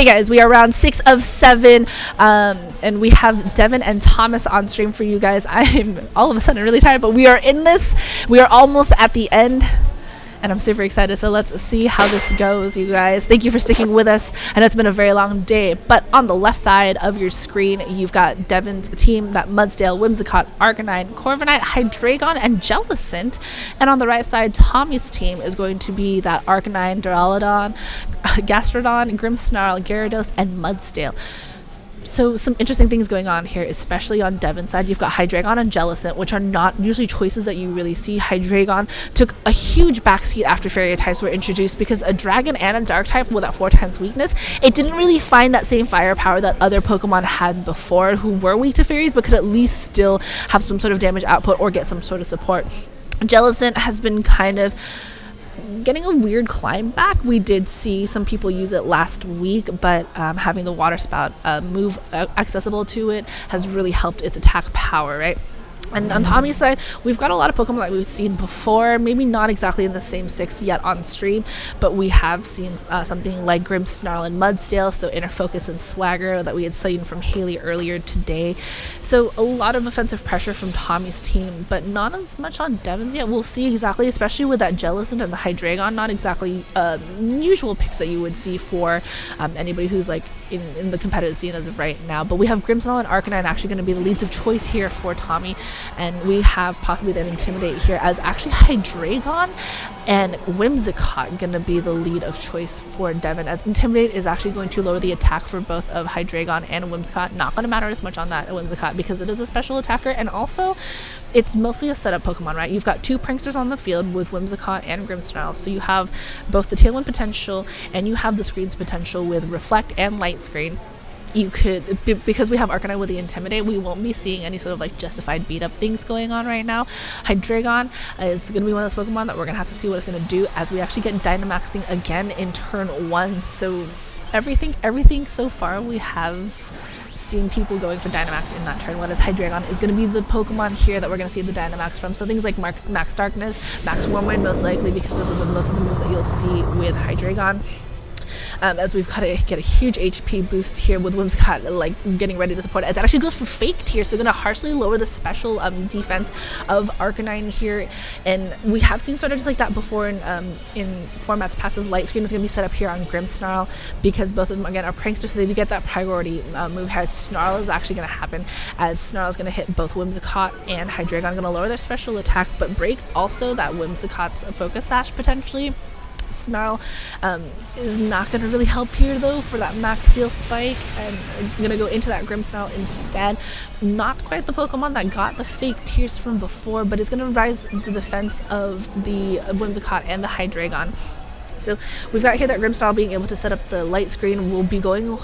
Hey guys, we are round 6 of 7, and we have Devyn and Thomas on stream for you guys. I'm all of a sudden really tired, but we are in this. We are almost at the end, and I'm super excited. So let's see how this goes, you guys. Thank you for sticking with us. I know it's been a very long day, but on the left side of your screen, you've got Devyn's team, that Mudsdale, Whimsicott, Arcanine, Corviknight, Hydreigon, and Jellicent. And on the right side, Tommy's team is going to be that Arcanine, Duraludon, Gastrodon, Grimmsnarl, Gyarados, and Mudsdale. So some interesting things going on here, especially on Devyn's side. You've got Hydreigon and Jellicent, which are not usually choices that you really see. Hydreigon took a huge backseat after Fairy types were introduced because a Dragon and a Dark type with that 4 times weakness, it didn't really find that same firepower that other Pokemon had before who were weak to Fairies but could at least still have some sort of damage output or get some sort of support. Jellicent has been kind of getting a weird climb back. We did see some people use it last week, but having the water spout move accessible to it has really helped its attack power, right? And on Tommy's side, we've got a lot of Pokemon that we've seen before, maybe not exactly in the same 6 yet on stream, but we have seen something like Grimmsnarl and Mudsdale, so Inner Focus and Swagger that we had seen from Haley earlier today. So a lot of offensive pressure from Tommy's team, but not as much on Devyn's yet. We'll see exactly, especially with that Jellicent and the Hydreigon, not exactly usual picks that you would see for anybody who's like in the competitive scene as of right now. But we have Grimmsnarl and Arcanine actually going to be the leads of choice here for Tommy. And we have possibly that Intimidate here as actually Hydreigon and Whimsicott going to be the lead of choice for Devyn, as Intimidate is actually going to lower the attack for both of Hydreigon and Whimsicott. Not going to matter as much on that Whimsicott because it is a special attacker, and also it's mostly a setup Pokemon, right? You've got 2 Pranksters on the field with Whimsicott and Grimmsnarl, so you have both the Tailwind potential and you have the Screen's potential with Reflect and Light Screen. You could, because we have Arcanine with the Intimidate, we won't be seeing any sort of like justified beat up things going on right now. Hydreigon is going to be one of those Pokemon that we're going to have to see what it's going to do as we actually get Dynamaxing again in turn 1. So everything so far we have seen people going for Dynamax in that turn 1, as Hydreigon is going to be the Pokemon here that we're going to see the Dynamax from. So things like Max Darkness, Max Wormwind most likely, because those are most of the moves that you'll see with Hydreigon. As we've got to get a huge HP boost here with Whimsicott like getting ready to support it, as it actually goes for Faked here, so going to harshly lower the special defense of Arcanine here. And we have seen strategies like that before in formats past, as Light Screen is going to be set up here on Grimmsnarl because both of them again are pranksters, so they do get that priority move here. As Snarl is actually going to happen, as Snarl is going to hit both Whimsicott and Hydreigon, going to lower their special attack but break also that Whimsicott's Focus Sash potentially. Snarl is not going to really help here though for that Max Steel Spike, and I'm going to go into that Grimmsnarl instead. Not quite the Pokemon that got the fake tears from before, but it's going to rise the defense of the Whimsicott and the Hydreigon. So we've got here that Grimmsnarl being able to set up the Light Screen. Will be going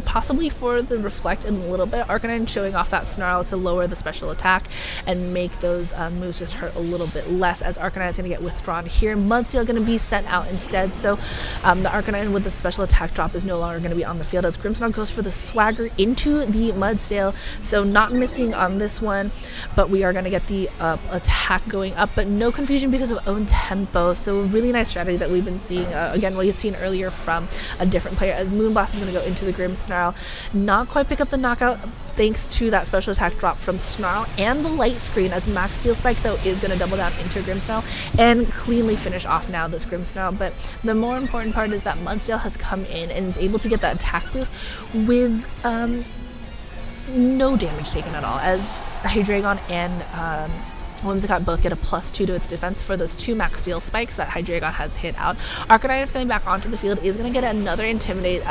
possibly for the Reflect in a little bit. Arcanine showing off that Snarl to lower the special attack and make those moves just hurt a little bit less, as Arcanine is going to get withdrawn here. Mudsdale going to be sent out instead, so the Arcanine with the special attack drop is no longer going to be on the field, as Grimmsnarl goes for the Swagger into the Mudsdale. So not missing on this one, but we are going to get the attack going up, but no confusion because of own tempo. So a really nice strategy that we've been seeing. Again, what you've seen earlier from a different player, as Moonblast is going to go into the Grimmsnarl, not quite pick up the knockout thanks to that special attack drop from Snarl and the Light Screen, as Max Steel Spike though is going to double down into Grimmsnarl and cleanly finish off now this Grimmsnarl. But the more important part is that Mudsdale has come in and is able to get that attack boost with no damage taken at all, as Hydreigon and Whimsicott both get a +2 to its defense for those 2 Max Steel Spikes that Hydreigon has hit out. Arcanine is coming back onto the field, is going to get another Intimidate,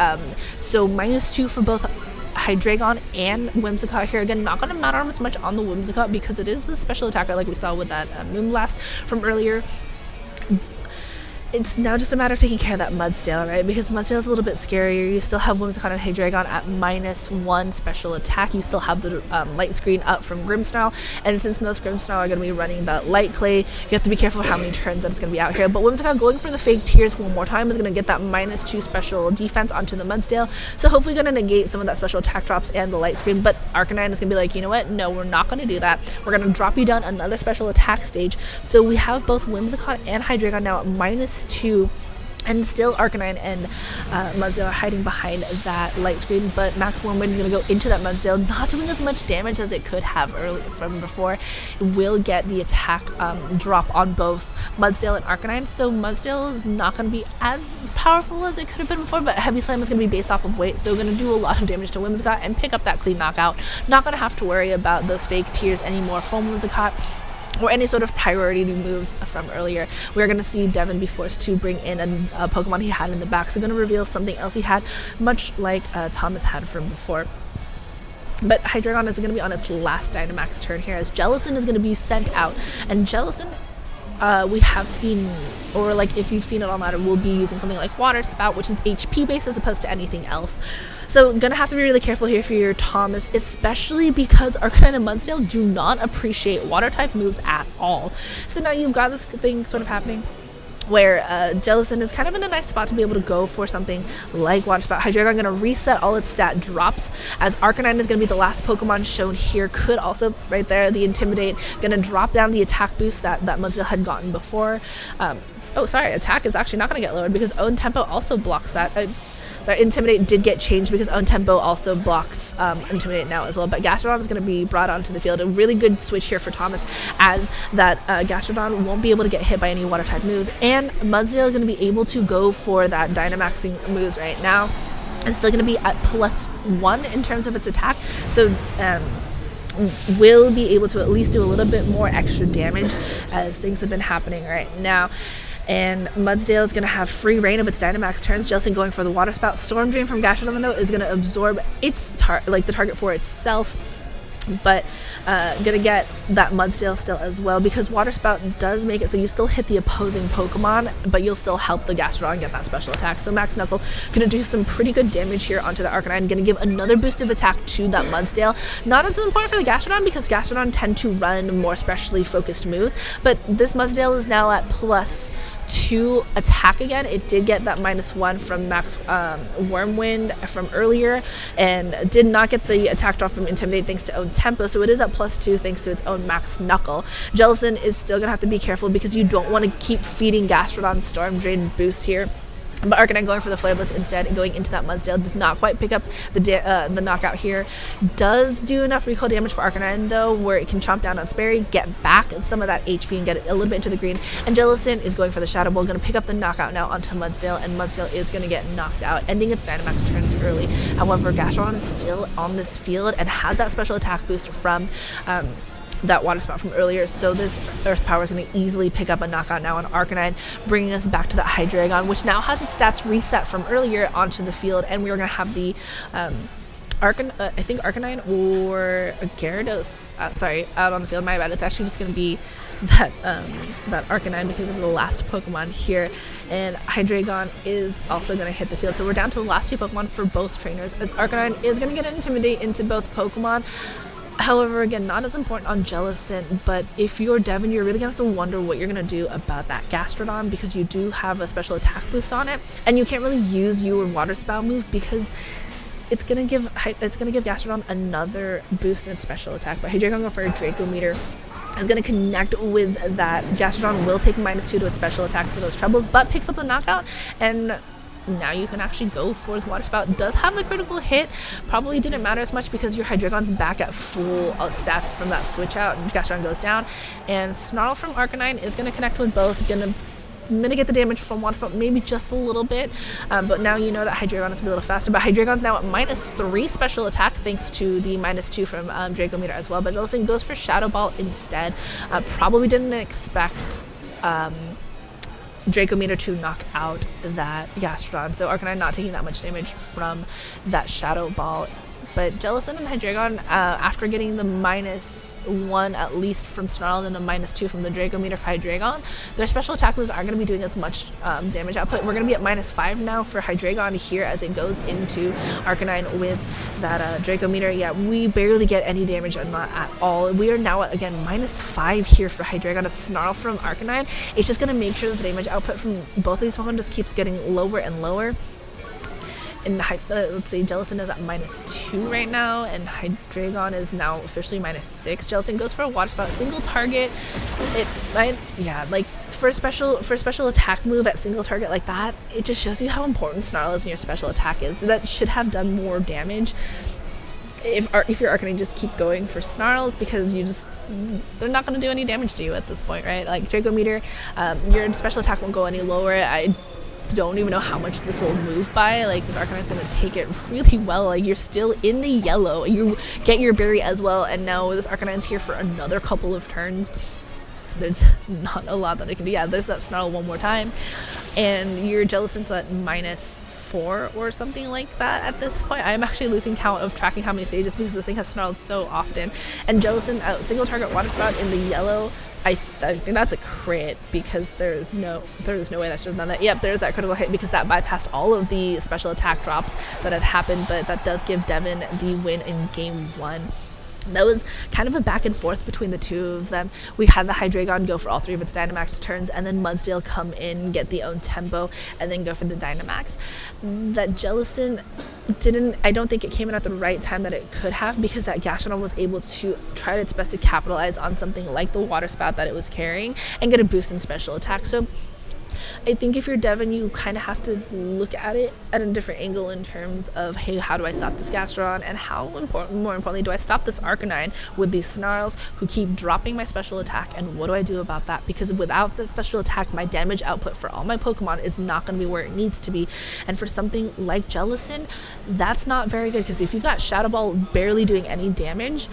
so -2 for both Hydreigon and Whimsicott here. Again, not going to matter as much on the Whimsicott because it is a special attacker like we saw with that Moonblast from earlier. It's now just a matter of taking care of that Mudsdale, right? Because Mudsdale is a little bit scarier. You still have Whimsicott and Hydreigon at -1 special attack. You still have the Light Screen up from Grimmsnarl. And since most Grimmsnarl are going to be running that Light Clay, you have to be careful how many turns that it's going to be out here. But Whimsicott going for the fake tears one more time is going to get that -2 special defense onto the Mudsdale. So hopefully going to negate some of that special attack drops and the Light Screen. But Arcanine is going to be like, you know what? No, we're not going to do that. We're going to drop you down another special attack stage. So we have both Whimsicott and Hydreigon now at -2. And still Arcanine and Mudsdale are hiding behind that light screen, but Max Wormwind is going to go into that Mudsdale, not doing as much damage as it could have early from before. It will get the attack drop on both Mudsdale and Arcanine, so Mudsdale is not going to be as powerful as it could have been before, but Heavy Slam is going to be based off of weight, so going to do a lot of damage to Whimsicott and pick up that clean knockout. Not going to have to worry about those fake tears anymore from Whimsicott, or any sort of priority moves from earlier. We're going to see Devyn be forced to bring in a Pokemon he had in the back, so going to reveal something else he had, much like Thomas had from before. But Hydreigon is going to be on its last Dynamax turn here, as Jellicent is going to be sent out, and Jellicent we have seen, or like if you've seen it on ladder, we'll be using something like Water Spout, which is HP based as opposed to anything else. So gonna have to be really careful here for your Thomas, especially because Arcanine and Mudsdale do not appreciate water type moves at all. So now you've got this thing sort of happening where Jellicent is kind of in a nice spot to be able to go for something like Water Spout. Hydreigon going to reset all its stat drops, as Arcanine is going to be the last Pokemon shown here. Could also, right there, the Intimidate, going to drop down the attack boost that Mudsdale had gotten before. Oh, sorry, attack is actually not going to get lowered because Own Tempo also blocks that. Sorry, Intimidate did get changed because Own Tempo also blocks Intimidate now as well. But Gastrodon is going to be brought onto the field. A really good switch here for Thomas, as that Gastrodon won't be able to get hit by any water type moves. And Mudsdale is going to be able to go for that Dynamaxing moves right now. It's still going to be at +1 in terms of its attack. So will be able to at least do a little bit more extra damage as things have been happening right now. And Mudsdale is going to have free reign of its Dynamax turns. Jellicent going for the Water Spout. Storm Drain from Gastrodon, though, is going to absorb its the target for itself, but going to get that Mudsdale still as well, because Water Spout does make it so you still hit the opposing Pokemon, but you'll still help the Gastrodon get that special attack. So Max Knuckle going to do some pretty good damage here onto the Arcanine, going to give another boost of attack to that Mudsdale. Not as important for the Gastrodon because Gastrodon tend to run more specially focused moves, but this Mudsdale is now at +2 attack again. It did get that -1 from Max Wormwind from earlier, and did not get the attack drop from Intimidate thanks to Own Tempo, so it is at +2 thanks to its own Max Knuckle. Jellicent is still gonna have to be careful because you don't want to keep feeding Gastrodon Storm Drain boosts here. But Arcanine going for the Flare Blitz instead and going into that Mudsdale does not quite pick up the knockout here. Does do enough recoil damage for Arcanine though, where it can chomp down on Sperry, get back some of that HP and get it a little bit into the green. And Jellicent is going for the Shadow Ball, going to pick up the knockout now onto Mudsdale, and Mudsdale is going to get knocked out, ending its Dynamax turns early. However, Gastrodon is still on this field and has that special attack boost from that Water Spout from earlier, so this Earth Power is going to easily pick up a knockout now on Arcanine, bringing us back to that Hydreigon, which now has its stats reset from earlier onto the field, and we are going to have the I think Arcanine or Gyarados, out on the field. My bad. It's actually just going to be that Arcanine because it's the last Pokemon here, and Hydreigon is also going to hit the field. So we're down to the last two Pokemon for both trainers, as Arcanine is going to get Intimidate into both Pokemon. However, again, not as important on Jellicent, but if you're Devyn, you're really going to have to wonder what you're going to do about that Gastrodon, because you do have a special attack boost on it, and you can't really use your Water Spout move because it's going to give Gastrodon another boost in its special attack. But Hydreigon going for a Draco Meter is going to connect with that. Gastrodon will take -2 to its special attack for those troubles, but picks up the knockout, and now you can actually go for the Water Spout. Does have the critical hit, probably didn't matter as much because your Hydreigon's back at full stats from that switch out, and Gastrodon goes down, and Snarl from Arcanine is going to connect with both, going to mitigate the damage from Water Spout maybe just a little bit, but now you know that Hydreigon is going to be a little faster. But Hydreigon's now at -3 special attack thanks to the -2 from Draco Meter as well. But Jellicent goes for Shadow Ball instead. Probably didn't expect Draco Meter to knock out that Gastrodon, so Arcanine not taking that much damage from that Shadow Ball. But Jellicent and Hydreigon, after getting the -1 at least from Snarl and a -2 from the Draco Meter for Hydreigon, their special attack moves aren't going to be doing as much damage output. We're going to be at -5 now for Hydreigon here as it goes into Arcanine with that Draco Meter. Yeah, we barely get any damage on that at all. We are now at, again, -5 here for Hydreigon. A Snarl from Arcanine. It's just going to make sure that the damage output from both of these Pokemon just keeps getting lower and lower. And let's say Jellicent is at -2 right now, and Hydreigon is now officially -6. Jellicent goes for a water spout, single target. It might, yeah, like for a special attack move at single target like that, it just shows you how important Snarl is and your special attack is. That should have done more damage if your Arcanine just keep going for Snarls, because they're not going to do any damage to you at this point, right? Like Draco Meteor, your special attack won't go any lower. I don't even know how much this will move by. Like, this Arcanine's going to take it really well. Like, you're still in the yellow. You get your berry as well, and now this Arcanine's here for another couple of turns. There's not a lot that I can do. Yeah, there's that Snarl one more time, and your Jellicent's at -4 or something like that at this point. I'm actually losing count of tracking how many stages because this thing has Snarled so often. And Jellicent out single target water spout in the yellow. I think that's a crit, because there's no way that should have done that. Yep, there's that critical hit because that bypassed all of the special attack drops that had happened, but that does give Devyn the win in game 1. That was kind of a back and forth between the two of them. We had the Hydreigon go for all 3 of its Dynamax turns, and then Mudsdale come in, get the own tempo, and then go for the Dynamax. That Jellicent I don't think it came in at the right time that it could have, because that Gastrodon was able to try its best to capitalize on something like the water spout that it was carrying and get a boost in special attack. So I think if you're Devyn, you kind of have to look at it at a different angle in terms of, hey, how do I stop this Gastrodon, and more importantly, do I stop this Arcanine with these Snarls who keep dropping my special attack, and what do I do about that? Because without the special attack, my damage output for all my Pokemon is not going to be where it needs to be, and for something like Jellicent, that's not very good, because if you've got Shadow Ball barely doing any damage,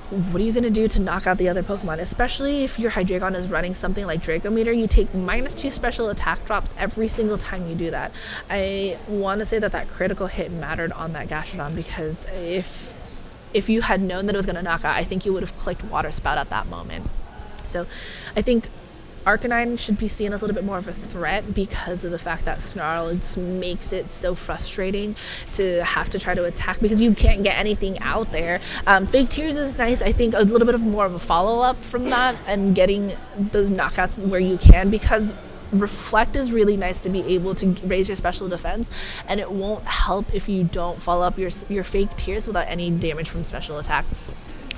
what are you going to do to knock out the other Pokemon? Especially if your Hydreigon is running something like Draco Meteor, you take -2 special attack drops every single time you do that. I want to say that critical hit mattered on that Gastrodon, because if you had known that it was going to knock out, I think you would have clicked Water Spout at that moment. So I think Arcanine should be seen as a little bit more of a threat because of the fact that Snarl just makes it so frustrating to have to try to attack, because you can't get anything out there. Fake Tears is nice. I think a little bit of more of a follow-up from that and getting those knockouts where you can, because Reflect is really nice to be able to raise your special defense, and it won't help if you don't follow up your Fake Tears without any damage from special attack.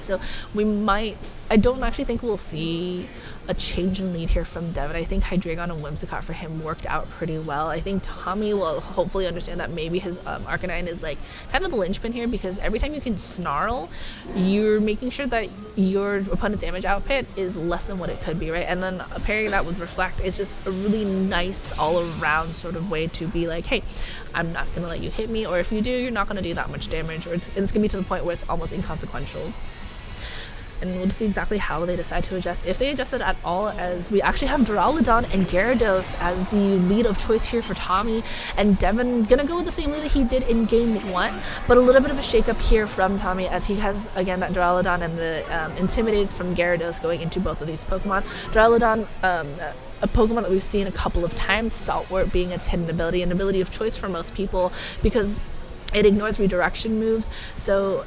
So I don't actually think we'll see a change in lead here from Devyn. I think Hydreigon and Whimsicott for him worked out pretty well. I think Tommy will hopefully understand that maybe his Arcanine is like kind of the linchpin here, because every time you can Snarl, you're making sure that your opponent's damage output is less than what it could be, right? And then pairing that with Reflect is just a really nice all-around sort of way to be like, hey, I'm not going to let you hit me, or if you do, you're not going to do that much damage, or it's going to be to the point where it's almost inconsequential. And we'll see exactly how they decide to adjust, if they adjust it at all, as we actually have Duraludon and Gyarados as the lead of choice here for Tommy, and Devyn gonna go with the same lead that he did in game 1, but a little bit of a shake-up here from Tommy, as he has, again, that Duraludon and the Intimidate from Gyarados going into both of these Pokemon. Duraludon, a Pokemon that we've seen a couple of times, Stalwart being its hidden ability, an ability of choice for most people, because it ignores redirection moves, so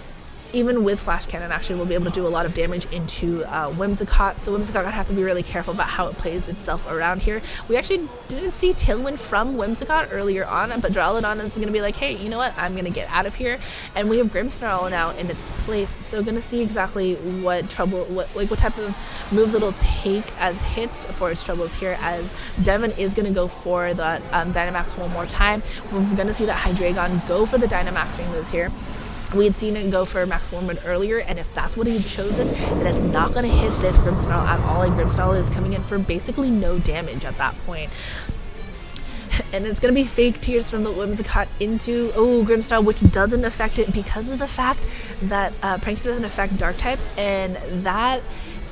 even with Flash Cannon, actually, we'll be able to do a lot of damage into Whimsicott. So Whimsicott gonna have to be really careful about how it plays itself around here. We actually didn't see Tailwind from Whimsicott earlier on, but Duraludon is gonna be like, hey, you know what? I'm gonna get out of here, and we have Grimmsnarl now in its place. So gonna see exactly what type of moves it'll take as hits for its troubles here. As Devyn is gonna go for the Dynamax one more time. We're gonna see that Hydreigon go for the Dynamaxing moves here. We had seen it go for Max Warmwood earlier, and if that's what he had chosen, then it's not going to hit this Grimmsnarl at all, and Grimmsnarl is coming in for basically no damage at that point. And it's going to be Fake Tears from the Whimsicott into Grimmsnarl, which doesn't affect it because of the fact that Prankster doesn't affect Dark types, and that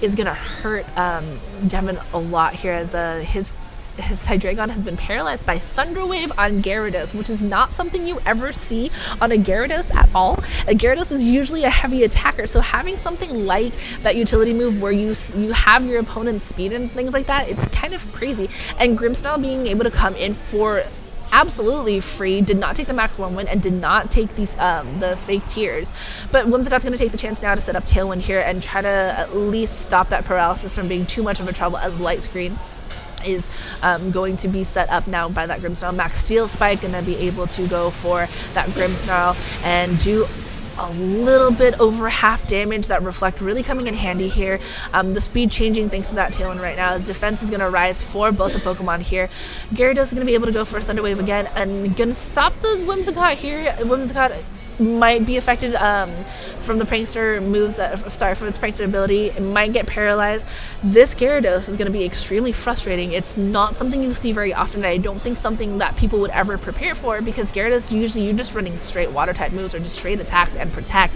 is going to hurt Devyn a lot here, as his Hydreigon has been paralyzed by Thunder Wave on Gyarados, which is not something you ever see on a Gyarados at all. A Gyarados is usually a heavy attacker, so having something like that utility move where you have your opponent's speed and things like that, it's kind of crazy. And Grimmsnarl being able to come in for absolutely free, did not take the Max Warmwind, and did not take these the Fake Tears. But Whimsicott's going to take the chance now to set up Tailwind here and try to at least stop that paralysis from being too much of a trouble as Light Screen is going to be set up now by that Grimmsnarl. Max Steel Spike going to be able to go for that Grimmsnarl and do a little bit over half damage. That Reflect really coming in handy here. The speed changing thanks to that Tailwind right now. His defense is going to rise for both the Pokemon here. Gyarados is going to be able to go for a Thunder Wave again and going to stop the Whimsicott here. Whimsicott might be affected from the prankster moves from its prankster ability. It might get paralyzed. This Gyarados is going to be extremely frustrating. It's not something you see very often, and I don't think something that people would ever prepare for, because Gyarados, usually you're just running straight water type moves or just straight attacks and protect.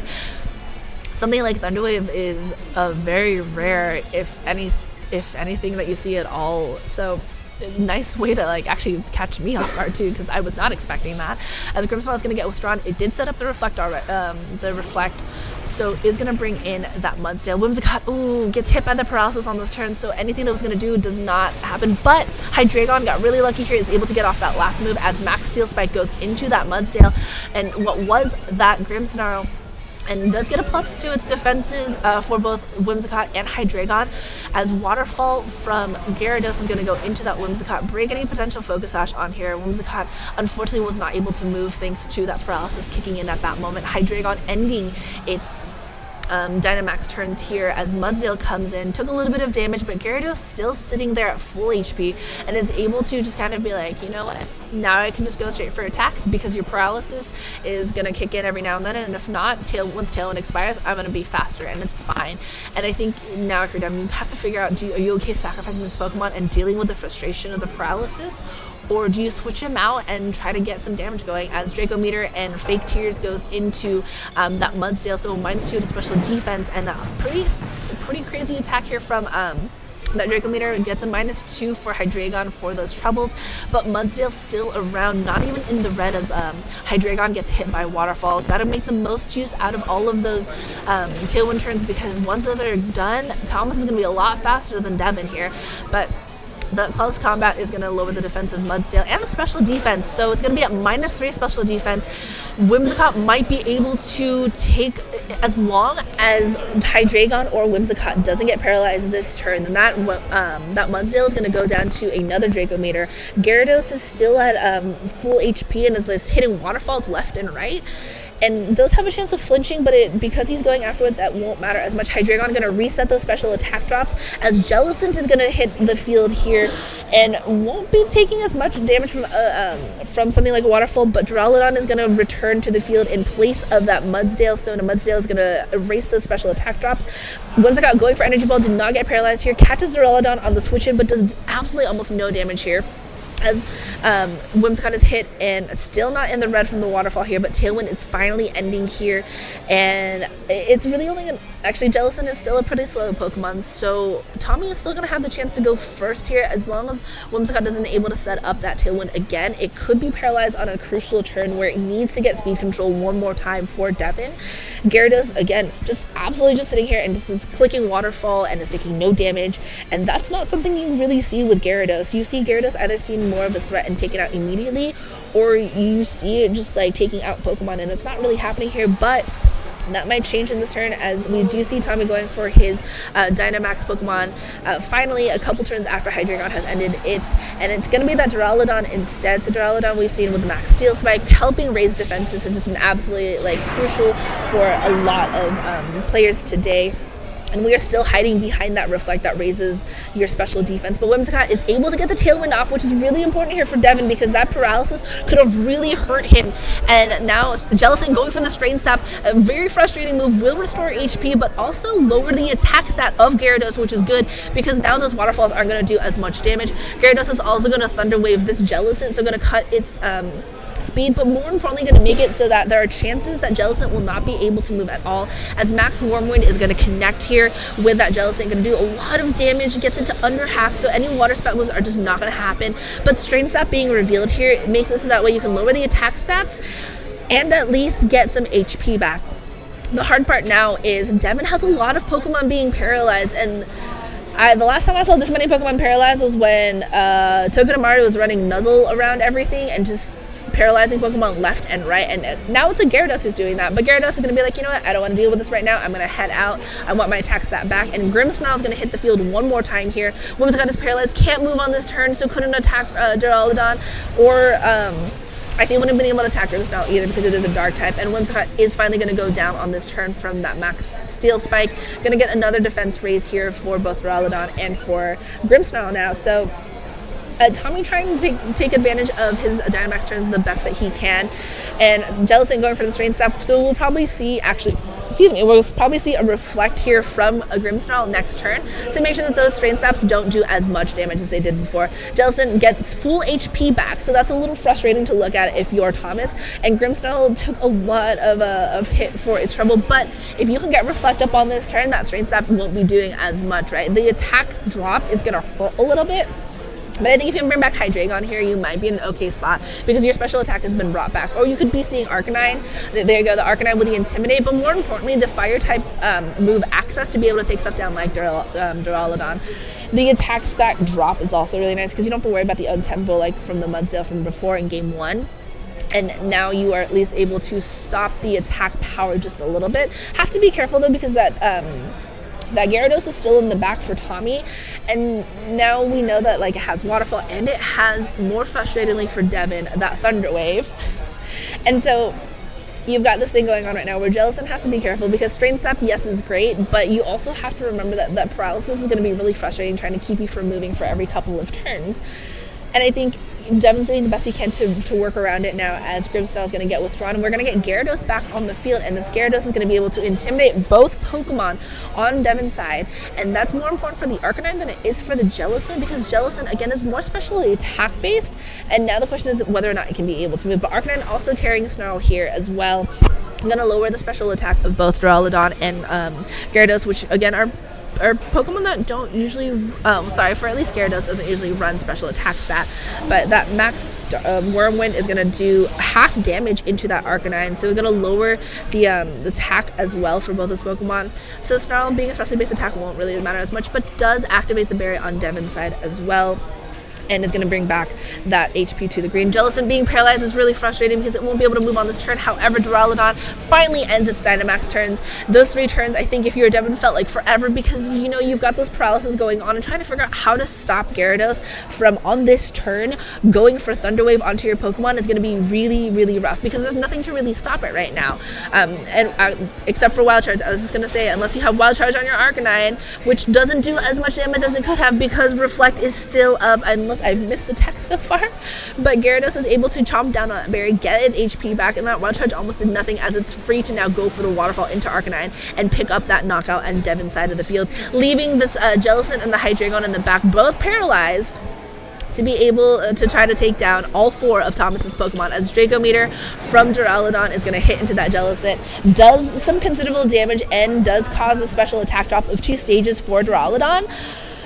Something like Thunder Wave is a very rare, if anything, that you see at all. So nice way to like actually catch me off guard too, because I was not expecting that. As Grimmsnarl is going to get withdrawn, it did set up the Reflect so is going to bring in that Mudsdale. Whimsicott, gets hit by the paralysis on this turn, so anything that was going to do does not happen. But Hydreigon got really lucky here, is able to get off that last move as Max Steel Spike goes into that Mudsdale, and what was that Grimmsnarl, and does get a plus to its defenses for both Whimsicott and Hydreigon, as Waterfall from Gyarados is going to go into that Whimsicott, break any potential Focus Sash on here. Whimsicott unfortunately was not able to move thanks to that paralysis kicking in at that moment. Hydreigon ending its Dynamax turns here as Mudsdale comes in, took a little bit of damage, but Gyarados still sitting there at full HP and is able to just kind of be like, you know what, now I can just go straight for attacks, because your paralysis is going to kick in every now and then, and if not, once Tailwind expires, I'm going to be faster, and it's fine. And I think now if you're done, you have to figure out, are you okay sacrificing this Pokemon and dealing with the frustration of the paralysis, or do you switch him out and try to get some damage going, as Draco Meter and Fake Tears goes into that Mudsdale, so -2 to special defense, and a pretty crazy attack here from that Draco Meter gets a -2 for Hydreigon for those troubles, but Mudsdale still around, not even in the red, as Hydreigon gets hit by Waterfall. Gotta make the most use out of all of those Tailwind turns, because once those are done, Thomas is gonna be a lot faster than Devyn here, but the close combat is going to lower the defense of Mudsdale and the special defense, so it's going to be at -3 special defense. Whimsicott might be able to take, as long as Hydreigon or Whimsicott doesn't get paralyzed this turn, then that Mudsdale is going to go down to another Draco Meter. Gyarados is still at full HP and is just hitting Waterfalls left and right, and those have a chance of flinching, but because he's going afterwards, that won't matter as much. Hydreigon going to reset those special attack drops, as Jellicent is going to hit the field here and won't be taking as much damage from something like a Waterfall, but Duraludon is going to return to the field in place of that Mudsdale, so Mudsdale is going to erase those special attack drops. Whimsicott going for Energy Ball, did not get paralyzed here, catches Duraludon on the switch in, but does absolutely almost no damage here, as Whimsicott is hit and still not in the red from the Waterfall here, but Tailwind is finally ending here, and it's really only actually Jellicent is still a pretty slow Pokemon, so Tommy is still going to have the chance to go first here, as long as Whimsicott isn't able to set up that Tailwind again. It could be paralyzed on a crucial turn where it needs to get speed control one more time for Devyn. Gyarados, again, just absolutely just sitting here and just is clicking Waterfall and is taking no damage, and that's not something you really see with Gyarados. You see Gyarados either seeing more of a threat and take it out immediately, or you see it just like taking out Pokemon, and it's not really happening here, but that might change in this turn, as we do see Tommy going for his Dynamax Pokemon finally a couple turns after Hydreigon has ended. It's going to be that Duraludon instead. So Duraludon, we've seen with the Max Steel Spike helping raise defenses, has just been absolutely crucial for a lot of players today. And we are still hiding behind that Reflect that raises your special defense. But Whimsicott is able to get the Tailwind off, which is really important here for Devyn, because that paralysis could have really hurt him. And now Jellicent going for the Strain Sap, a very frustrating move, will restore HP, but also lower the attack stat of Gyarados, which is good, because now those Waterfalls aren't going to do as much damage. Gyarados is also going to Thunder Wave this Jellicent, so going to cut its speed, but more importantly going to make it so that there are chances that Jellicent will not be able to move at all, as Max Warmwind is going to connect here with that Jellicent, going to do a lot of damage, gets into under half, so any water spout moves are just not going to happen. But Strain Sap being revealed here, it makes it so that way you can lower the attack stats and at least get some HP back. The hard part now is Devyn has a lot of Pokemon being paralyzed, and the last time I saw this many Pokemon paralyzed was when Togedemaru was running Nuzzle around everything and just paralyzing Pokemon left and right, and now it's a Gyarados who's doing that, but Gyarados is going to be like, you know what, I don't want to deal with this right now, I'm going to head out, I want my attack stat back, and Grimmsnarl is going to hit the field one more time here. Whimsicott is paralyzed, can't move on this turn, so couldn't attack Duraludon, or actually wouldn't have been able to attack Grimmsnarl either because it is a dark type, and Whimsicott is finally going to go down on this turn from that max steel spike. Going to get another defense raise here for both Duraludon and for Grimmsnarl now, so Tommy trying to take advantage of his Dynamax turns the best that he can, and Jellicent going for the Strain Step, so we'll probably see we'll probably see a Reflect here from a Grimmsnarl next turn to make sure that those Strain Steps don't do as much damage as they did before. Jellicent gets full HP back, so that's a little frustrating to look at if you're Thomas, and Grimmsnarl took a lot of hit for its trouble, but if you can get Reflect up on this turn, that Strain Step won't be doing as much, right? The attack drop is going to hurt a little bit, but I think if you can bring back Hydreigon here, you might be in an okay spot because your special attack has been brought back. Or you could be seeing Arcanine. There you go, the Arcanine with the Intimidate, but more importantly, the Fire type move access to be able to take stuff down like Duraludon. The attack stack drop is also really nice because you don't have to worry about the Untempo like from the Mudsdale from before in game 1. And now you are at least able to stop the attack power just a little bit. Have to be careful though because that Gyarados is still in the back for Tommy, and now we know that like it has Waterfall and it has, more frustratingly for Devyn, that Thunder Wave. And so you've got this thing going on right now where Jellicent has to be careful because Strain Step, yes, is great, but you also have to remember that paralysis is going to be really frustrating trying to keep you from moving for every couple of turns. And I think Devyn's doing the best he can to work around it now as Grimmsnarl is going to get withdrawn. And we're going to get Gyarados back on the field, and this Gyarados is going to be able to intimidate both Pokemon on Devyn's side. And that's more important for the Arcanine than it is for the Jellicent because Jellicent, again, is more specially attack-based. And now the question is whether or not it can be able to move. But Arcanine also carrying Snarl here as well. I'm going to lower the special attack of both Duraludon and Gyarados, which, again, are Pokemon that don't usually, for at least Gyarados doesn't usually run special attack stat, but that max Whirlwind is going to do half damage into that Arcanine, so we're going to lower the attack as well for both those Pokemon. So Snarl being a specially based attack won't really matter as much, but does activate the berry on Devyn's side as well, and is going to bring back that HP to the green. Jellicent being paralyzed is really frustrating because it won't be able to move on this turn. However, Duraludon finally ends its Dynamax turns. Those 3 turns, I think if you're Devyn, felt like forever because, you know, you've got those paralysis going on and trying to figure out how to stop Gyarados from, on this turn, going for Thunder Wave onto your Pokemon is going to be really, really rough because there's nothing to really stop it right now. Except for Wild Charge. I was just going to say, unless you have Wild Charge on your Arcanine, which doesn't do as much damage as it could have because Reflect is still up, unless I've missed the text so far, but Gyarados is able to chomp down on that berry, get its HP back, and that Wild Charge almost did nothing as it's free to now go for the Waterfall into Arcanine and pick up that knockout on Devyn's side of the field, leaving this Jellicent and the Hydreigon in the back both paralyzed to be able to try to take down all 4 of Thomas's Pokemon as Draco Meter from Duraludon is going to hit into that Jellicent, does some considerable damage and does cause a special attack drop of 2 stages for Duraludon.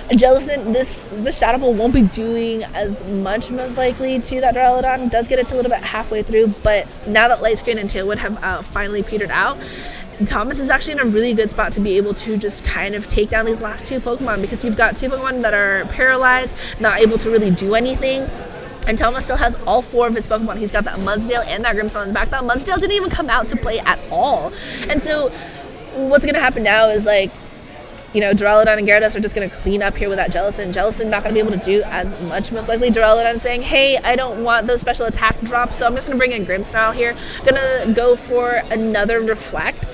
Jellicent, this Shadow Ball won't be doing as much, most likely, to that Duraludon. Does get it to a little bit halfway through, but now that Light Screen and Tailwind have finally petered out, Thomas is actually in a really good spot to be able to just kind of take down these last 2 Pokemon because you've got 2 Pokemon that are paralyzed, not able to really do anything. And Thomas still has all 4 of his Pokemon. He's got that Mudsdale and that Grimmsnarl in the back. That Mudsdale didn't even come out to play at all. And so what's going to happen now is, like, you know, Duraludon and Gyarados are just going to clean up here with that Jellicent. Jellicent not going to be able to do as much, most likely. Duraludon saying, hey, I don't want those special attack drops, so I'm just going to bring in Grimmsnarl here. Going to go for another Reflect.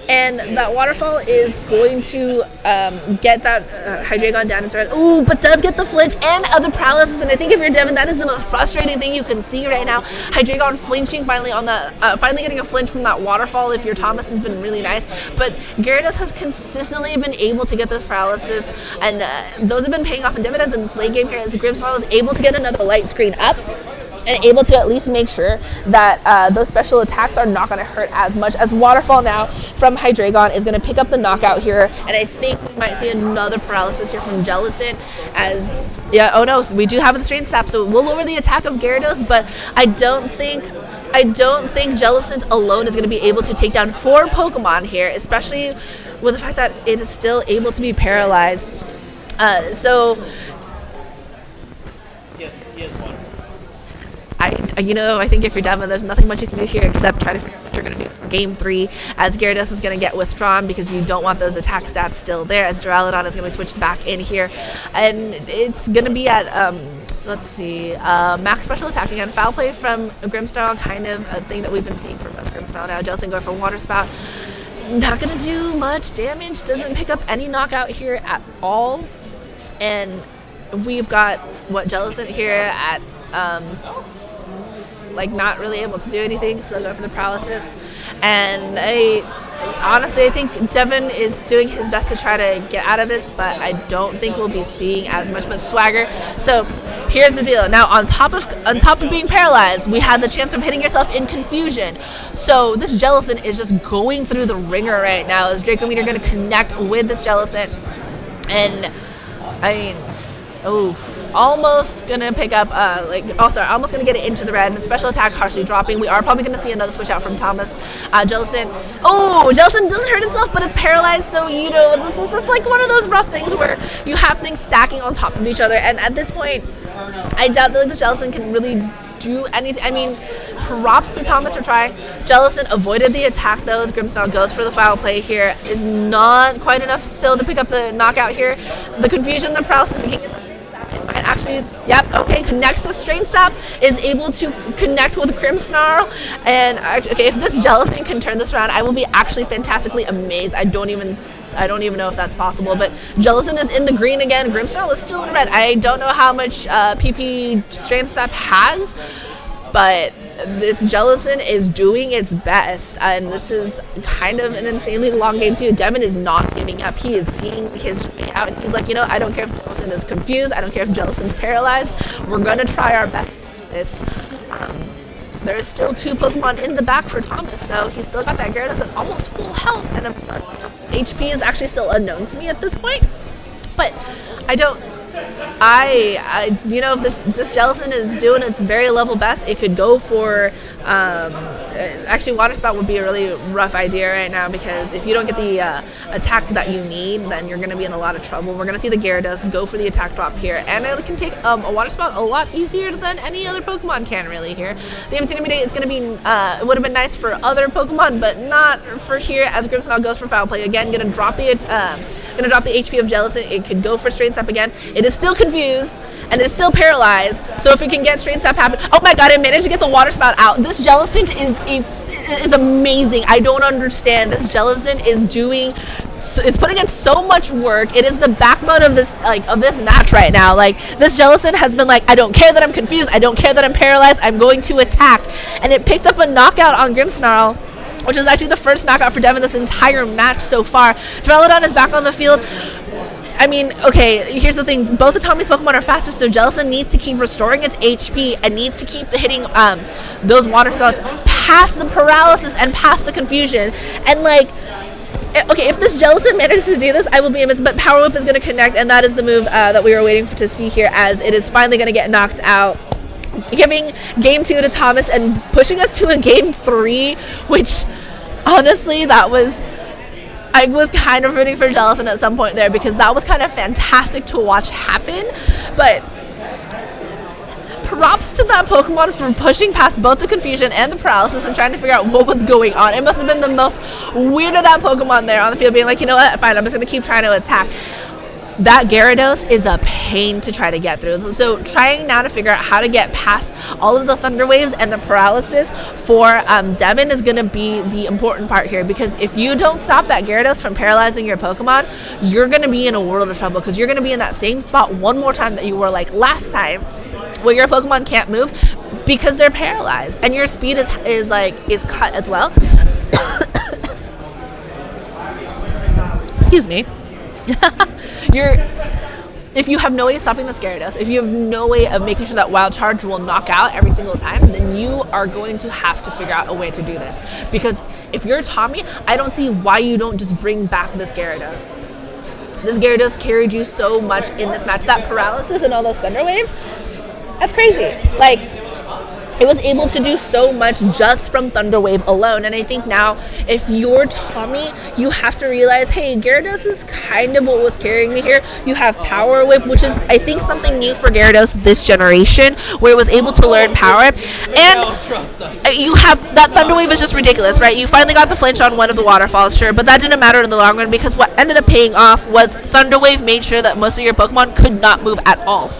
And that Waterfall is going to get that Hydreigon down and start. Ooh, but does get the flinch and other paralysis. And I think if you're Devyn, that is the most frustrating thing you can see right now. Hydreigon flinching finally on the, finally getting a flinch from that Waterfall. If your Thomas has been really nice, but Gyarados has consistently been able to get those paralysis, and those have been paying off in dividends in this late game here as Grimmsnarl is able to get another Light Screen up and able to at least make sure that those special attacks are not going to hurt as much as Waterfall now from Hydreigon is going to pick up the knockout here, and I think we might see another paralysis here from Jellicent as, yeah, oh no, we do have the Strain Step, so we'll lower the attack of Gyarados, but I don't think Jellicent alone is going to be able to take down 4 Pokemon here, especially with the fact that it is still able to be paralyzed. I think if you're Devyn, there's nothing much you can do here except try to figure out what you're going to do for game 3, as Gyarados is going to get withdrawn because you don't want those attack stats still there, as Duraludon is going to be switched back in here. And it's going to be at, max special attack again. Foul play from Grimmsnarl, kind of a thing that we've been seeing from most Grimmsnarl now. Jellicent going for Water Spout. Not going to do much damage, doesn't pick up any knockout here at all. And we've got, Jellicent here at, not really able to do anything, still going for the paralysis. And honestly, I think Devyn is doing his best to try to get out of this, but I don't think we'll be seeing as much swagger. So here's the deal. Now, on top of being paralyzed, we have the chance of hitting yourself in confusion. So this Jellicent is just going through the ringer right now. Is Draco Meteor going to connect with this Jellicent? And almost gonna pick up, almost gonna get it into the red. Special attack harshly dropping. We are probably gonna see another switch out from Thomas. Jellicent doesn't hurt itself, but it's paralyzed. So this is just like one of those rough things where you have things stacking on top of each other. And at this point, I doubt that this Jellicent can really do anything. I mean, props to Thomas for trying. Jellicent avoided the attack though, as Grimmsnarl goes for the foul play here. Is not quite enough still to pick up the knockout here. The confusion, the paralysis, we can get the straight sap. It might actually, connects the straight sap, is able to connect with Grimmsnarl. And if this Jellicent can turn this around, I will be actually fantastically amazed. I don't even know if that's possible, but Jellicent is in the green again. Grimmsnarl is still in red. I don't know how much PP Strength Sap has, but this Jellicent is doing its best, and this is kind of an insanely long game too. Devyn is not giving up. He is seeing his way out. He's like, I don't care if Jellicent is confused. I don't care if Jellicent's paralyzed. We're going to try our best to do this. There's still 2 Pokemon in the back for Thomas, though. He's still got that Gyarados at almost full health, and HP is actually still unknown to me at this point. But if this Jellicent is doing its very level best, it could go for, actually Water Spout would be a really rough idea right now, because if you don't get the attack that you need, then you're going to be in a lot of trouble. We're going to see the Gyarados go for the attack drop here, and it can take a Water Spout a lot easier than any other Pokemon can really here. The Intimidate is going to be, it would have been nice for other Pokemon, but not for here, as Grimmsnarl goes for foul play again. Going to drop the HP of Jellicent. It could go for Straight Sap again. It is still confused, and it's still paralyzed, so if we can get Straight Sap happen, oh my god, I managed to get the Water Spout out. This Jellicent is amazing. I don't understand. This Jellicent is putting in so much work. It is the backbone of this match right now. This Jellicent has been I don't care that I'm confused, I don't care that I'm paralyzed, I'm going to attack. And it picked up a knockout on Grimmsnarl, which is actually the first knockout for Devyn this entire match so far. Duraludon is back on the field. I mean, okay, here's the thing. Both of Tommy's Pokemon are faster, so Jellicent needs to keep restoring its HP and needs to keep hitting those Water Spouts past the paralysis and past the confusion. And, if this Jellicent manages to do this, I will be amazed. But Power Whip is going to connect, and that is the move that we were waiting to see here, as it is finally going to get knocked out, giving Game 2 to Thomas and pushing us to a Game 3, which, honestly, I was kind of rooting for Jellicent at some point there, because that was kind of fantastic to watch happen. But props to that Pokemon for pushing past both the confusion and the paralysis and trying to figure out what was going on. It must have been the most weirded out Pokemon there on the field, being like, you know what, fine, I'm just going to keep trying to attack. That Gyarados is a pain to try to get through. So trying now to figure out how to get past all of the Thunder Waves and the paralysis for Devyn is going to be the important part here, because if you don't stop that Gyarados from paralyzing your Pokemon, you're going to be in a world of trouble, because you're going to be in that same spot one more time that you were last time, where your Pokemon can't move because they're paralyzed, and your speed is cut as well. Excuse me. If you have no way of stopping the Gyarados, if you have no way of making sure that Wild Charge will knock out every single time, then you are going to have to figure out a way to do this. Because if you're Tommy, I don't see why you don't just bring back this Gyarados. This Gyarados carried you so much in this match. That paralysis and all those Thunder Waves, that's crazy. it was able to do so much just from Thunder Wave alone. And I think now, if you're Tommy, you have to realize, hey, Gyarados is kind of what was carrying me here. You have Power Whip, which is, I think, something new for Gyarados this generation, where it was able to learn Power Whip. And you have that Thunder Wave is just ridiculous, right? You finally got the flinch on one of the waterfalls, sure, but that didn't matter in the long run, because what ended up paying off was Thunder Wave made sure that most of your Pokemon could not move at all.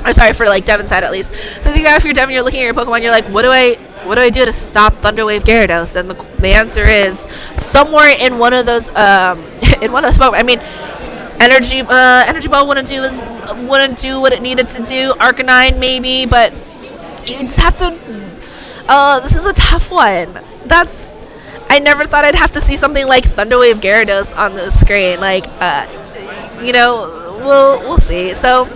Or sorry, for like Devyn's side at least. So I think that if you're Devyn, you're looking at your Pokemon, you're like, what do I do to stop Thunder Wave Gyarados? And the answer is somewhere in one of those Pokemon. I mean, Energy Ball wouldn't do what it needed to do. Arcanine maybe, but you just have to. This is a tough one. I never thought I'd have to see something like Thunder Wave Gyarados on the screen. Like, we'll see. So.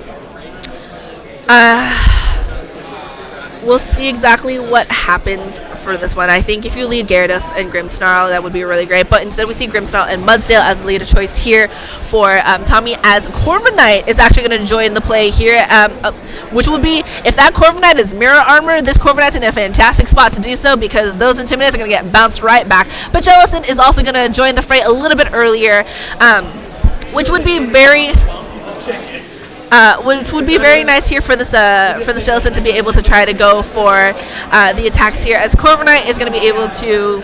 We'll see exactly what happens for this one. I think if you lead Gyarados and Grimmsnarl, that would be really great. But instead, we see Grimmsnarl and Mudsdale as the leader choice here for Tommy, as Corviknight is actually going to join the play here, which would be, if that Corviknight is Mirror Armor, this Corviknight's in a fantastic spot to do so, because those Intimidates are going to get bounced right back. But Jellicent is also going to join the fray a little bit earlier, which would be very nice here for this Jellicent to be able to try to go for the attacks here, as Corviknight is going to be able to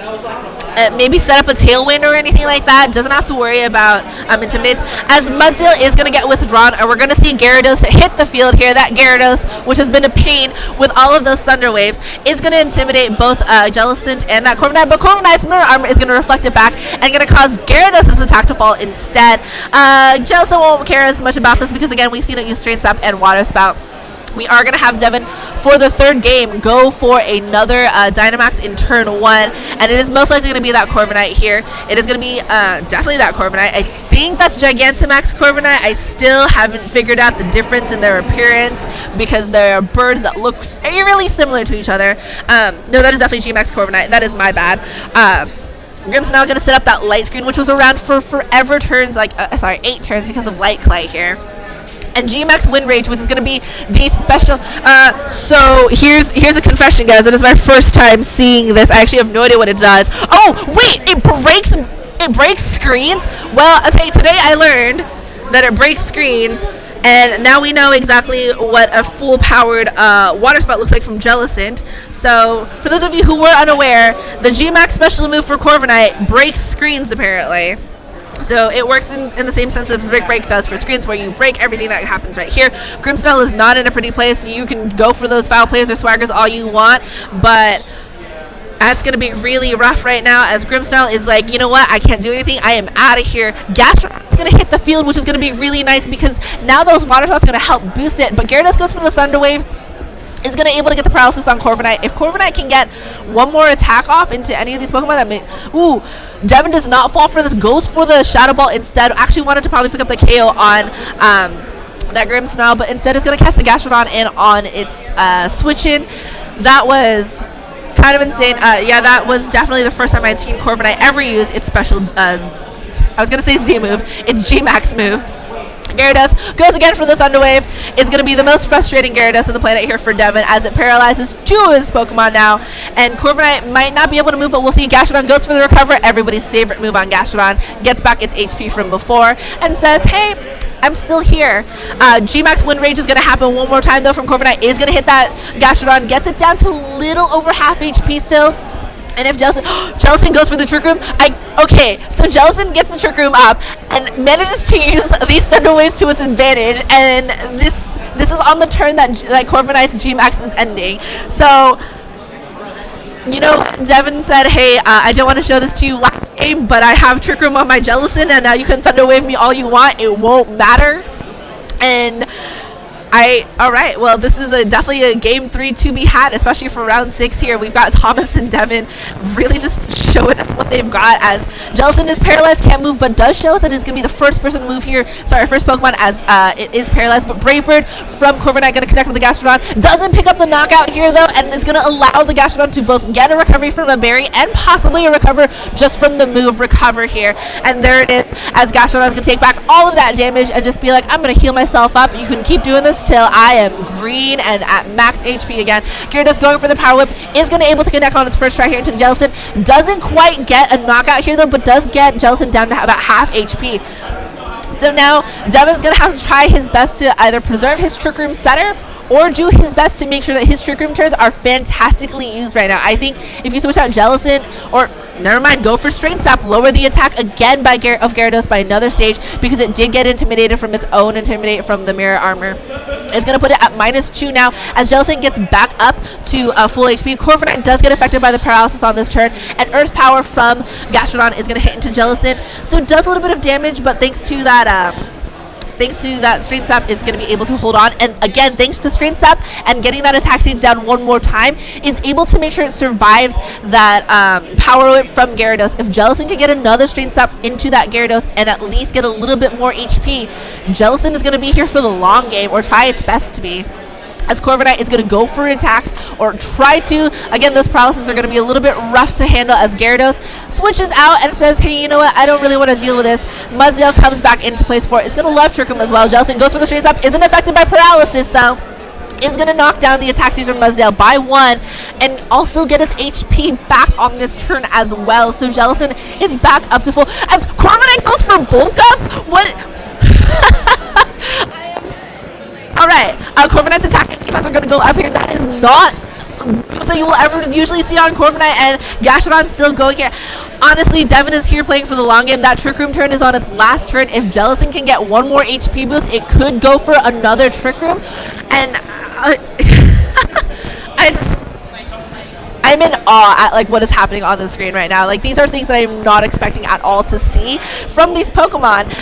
maybe set up a Tailwind or anything like that. Doesn't have to worry about Intimidates, as Mudsdale is going to get withdrawn, and we're going to see Gyarados hit the field here. That Gyarados, which has been a pain with all of those Thunder Waves, is going to intimidate both Jellicent and that Corviknight, but Corviknight's Mirror Armor is going to reflect it back and going to cause Gyarados' attack to fall instead. Jellicent won't care as much about this, because again, we've seen it use Drain Stop and Water Spout. We are going to have Devyn, for the third game, go for another Dynamax in turn 1, and it is most likely going to be that Corviknight here. It is going to be definitely that Corviknight. I think that's Gigantamax Corviknight. I still haven't figured out the difference in their appearance, because there are birds that look really similar to each other. No, that is definitely G-Max Corviknight. That is my bad. Grimm's now going to set up that Light Screen, which was around for forever turns, 8 turns because of Light Clay here. And G-Max Wind Rage, which is going to be the special. So here's a confession, guys. It is my first time seeing this. I actually have no idea what it does. Oh, wait, it breaks screens? Well, I'll tell you, today I learned that it breaks screens, and now we know exactly what a full-powered Water Spout looks like from Jellicent. So for those of you who were unaware, the G-Max special move for Corviknight breaks screens, apparently. So it works in the same sense that Brick Break does for screens, where you break everything that happens right here. Grimmsnarl is not in a pretty place. You can go for those foul plays or swaggers all you want, but that's going to be really rough right now, as Grimmsnarl is like, you know what, I can't do anything. I am out of here. Gastrodon is going to hit the field, which is going to be really nice, because now those Water Spouts are going to help boost it. But Gyarados goes for the Thunder Wave, is going to able to get the paralysis on Corviknight. If Corviknight can get one more attack off into any of these Pokemon, that may... Ooh, Devyn does not fall for this, goes for the Shadow Ball instead. Actually wanted to probably pick up the KO on that Grimmsnarl, but instead is going to catch the Gastrodon in on its switch-in. That was kind of insane. Yeah, that was definitely the first time I'd seen Corviknight ever use its special, I was going to say Z move, its G-Max move. Gyarados goes again for the Thunder Wave. Is going to be the most frustrating Gyarados on the planet here for Devyn, as it paralyzes two of his Pokemon now. And Corviknight might not be able to move, but we'll see. Gastrodon goes for the Recover. Everybody's favorite move on Gastrodon. Gets back its HP from before and says, hey, I'm still here. G-Max Wind Rage is going to happen one more time, though, from Corviknight. Is going to hit that Gastrodon. Gets it down to a little over half HP still. And if Jellicent goes for the Trick Room, okay, so Jellicent gets the Trick Room up and manages to use these Thunder Waves to its advantage, and this is on the turn that Corviknight's G-Max is ending. So, you know, Devyn said, hey, I don't want to show this to you last game, but I have Trick Room on my Jellicent, and now you can Thunder Wave me all you want. It won't matter. And all right, well, this is definitely a game 3 to be had, especially for round 6 here. We've got Thomas and Devyn really just showing us what they've got, as Jellicent is paralyzed, can't move, but does show us that it's going to be the first person to move here. Sorry, first Pokemon, as it is paralyzed. But Brave Bird from Corviknight going to connect with the Gastrodon. Doesn't pick up the knockout here, though, and it's going to allow the Gastrodon to both get a recovery from a berry and possibly a recover just from the move Recover here. And there it is, as Gastrodon is going to take back all of that damage and just be like, I'm going to heal myself up. You can keep doing this Tail. I am green and at max HP again. Gyarados going for the Power Whip. Is going to able to connect on its first try here into Jellicent. Doesn't quite get a knockout here though, but does get Jellicent down to about half HP. So now Devyn's going to have to try his best to either preserve his Trick Room setter or do his best to make sure that his Trick Room turns are fantastically used right now. I think if you switch out Jellicent, or never mind, go for Strain Slap, lower the attack again by Gyarados by another stage because it did get intimidated from its own Intimidate from the Mirror Armor. It's going to put it at -2 now as Jellicent gets back up to full HP. Corviknight does get affected by the paralysis on this turn, and Earth Power from Gastrodon is going to hit into Jellicent. So it does a little bit of damage, but thanks to that Strain Slap is going to be able to hold on. And again, thanks to Strain Slap and getting that attack stage down one more time, is able to make sure it survives that Power Whip from Gyarados. If Jellicent can get another Strain Slap into that Gyarados and at least get a little bit more HP, Jellicent is going to be here for the long game, or try its best to be. As Corviknight is going to go for attacks or try to. Again, those paralysis are going to be a little bit rough to handle as Gyarados switches out and says, hey, you know what, I don't really want to deal with this. Mudsdale comes back into place for it. It's going to love Trick Room as well. Jellicent goes for the Strain Slap, isn't affected by paralysis though. Is going to knock down the attack stage from Mudsdale by 1 and also get its HP back on this turn as well. So Jellicent is back up to full as Corviknight goes for Bulk Up. What? Alright, Corviknight's attack and defense are going to go up here. That is not so you will ever usually see on Corviknight, and Gastrodon still going here. Honestly, Devyn is here playing for the long game. That Trick Room turn is on its last turn. If Jellicent can get one more HP boost, it could go for another Trick Room. And I'm in awe at like what is happening on the screen right now. Like, these are things that I'm not expecting at all to see from these Pokemon.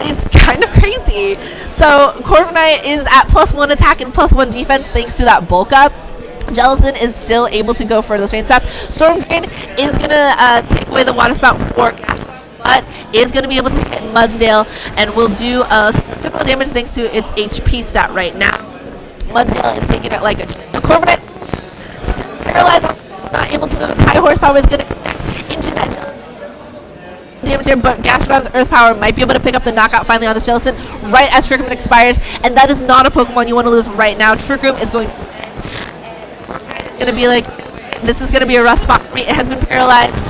It's kind of crazy. So Corviknight is at +1 attack and +1 defense thanks to that Bulk Up. Jellicent is still able to go for the Strain Slap. Storm Drain is going to take away the Water Spout for Gastrodon, but is going to be able to hit Mudsdale and will do significant damage thanks to its HP stat right now. Mudsdale is taking it like a Corviknight, still paralyzed, not able to move. His high horsepower is going to connect into that Jellicent. Damage here, but Gastrodon's Earth Power might be able to pick up the knockout finally on this Jellicent right as Trick Room expires, and that is not a Pokemon you want to lose right now. Trick Room is going to be like, this is going to be a rough spot for me. It has been paralyzed.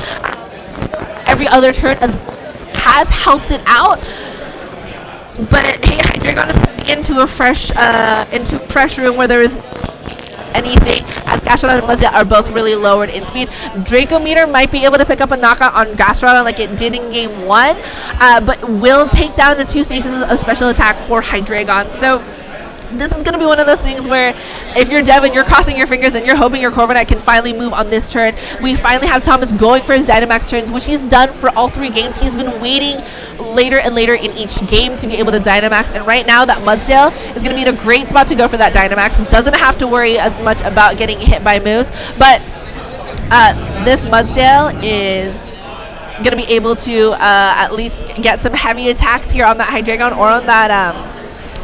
Every other turn has helped it out, but hey, Hydreigon is coming into a fresh room where there is anything, as Gastrodon and Mudsdale are both really lowered in speed. Draco Meter might be able to pick up a knockout on Gastrodon like it did in game 1, but will take down the 2 stages of special attack for Hydreigon. So this is going to be one of those things where if you're Devyn, you're crossing your fingers and you're hoping your Corviknight can finally move on this turn. We finally have Thomas going for his Dynamax turns, which he's done for all 3 games. He's been waiting later and later in each game to be able to Dynamax, and right now that Mudsdale is going to be in a great spot to go for that Dynamax. Doesn't have to worry as much about getting hit by moves, but this Mudsdale is going to be able to at least get some heavy attacks here on that Hydreigon or on that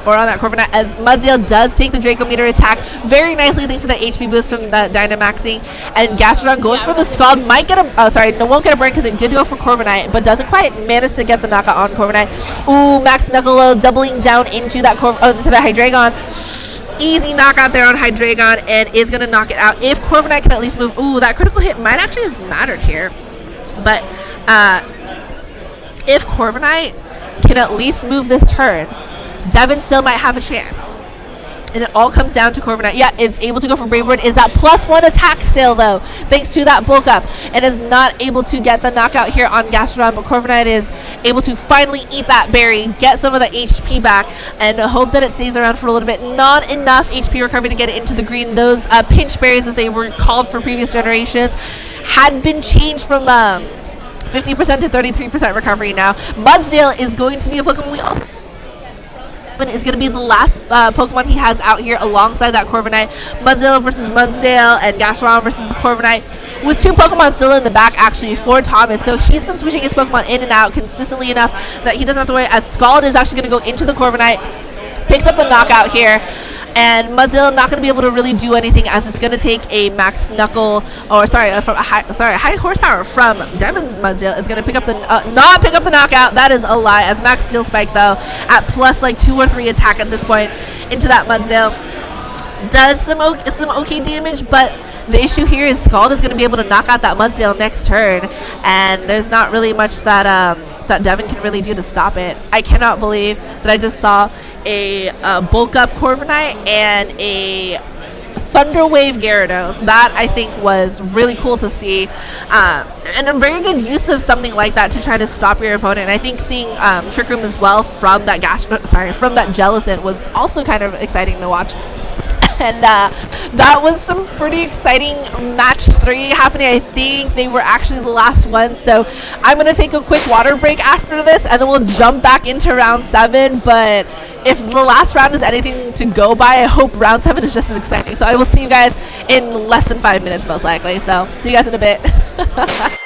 Corviknight, as Mudsdale does take the Draco Meter attack very nicely thanks to that HP boost from the Dynamaxing. And Gastrodon going for the Scald might get won't get a burn because it did go for Corviknight, but doesn't quite manage to get the knockout on Corviknight. Ooh, Max Knuckle doubling down into that to the Hydreigon. Easy knockout there on Hydreigon, and is going to knock it out. If Corviknight can at least move, ooh, that critical hit might actually have mattered here. But if Corviknight can at least move this turn, Devyn still might have a chance. And it all comes down to Corviknight. Yeah, is able to go for Brave Word. Is that +1 attack still, though, thanks to that Bulk Up. And is not able to get the knockout here on Gastrodon, but Corviknight is able to finally eat that berry, get some of the HP back, and hope that it stays around for a little bit. Not enough HP recovery to get it into the green. Those pinch berries, as they were called for previous generations, had been changed from 50% to 33% recovery now. Mudsdale is going to be a Pokemon we also is going to be the last Pokemon he has out here alongside that Corviknight. Mudsdale versus Mudsdale and Gastrodon versus Corviknight, with 2 Pokemon still in the back actually for Thomas. So he's been switching his Pokemon in and out consistently enough that he doesn't have to worry, as Scald is actually going to go into the Corviknight, picks up the knockout here. And Mudzilla not going to be able to really do anything, as it's going to take a max knuckle, or from high horsepower from Devyn's Mudzilla. It's going to pick up the not pick up the knockout. That is a lie. As max steel spike though at plus like 2 or 3 attack at this point into that Mudzilla does some okay damage, but the issue here is Scald is going to be able to knock out that Mudsdale next turn, and there's not really much that that Devyn can really do to stop it. I cannot believe that I just saw a bulk up Corviknight and a Thunder Wave Gyarados. That I think was really cool to see, and a very good use of something like that to try to stop your opponent. I think seeing Trick Room as well from that from that Jellicent was also kind of exciting to watch. And that was some pretty exciting match 3 happening. I think they were actually the last one. So I'm going to take a quick water break after this, and then we'll jump back into round 7. But if the last round is anything to go by, I hope round 7 is just as exciting. So I will see you guys in less than 5 minutes, most likely. So see you guys in a bit.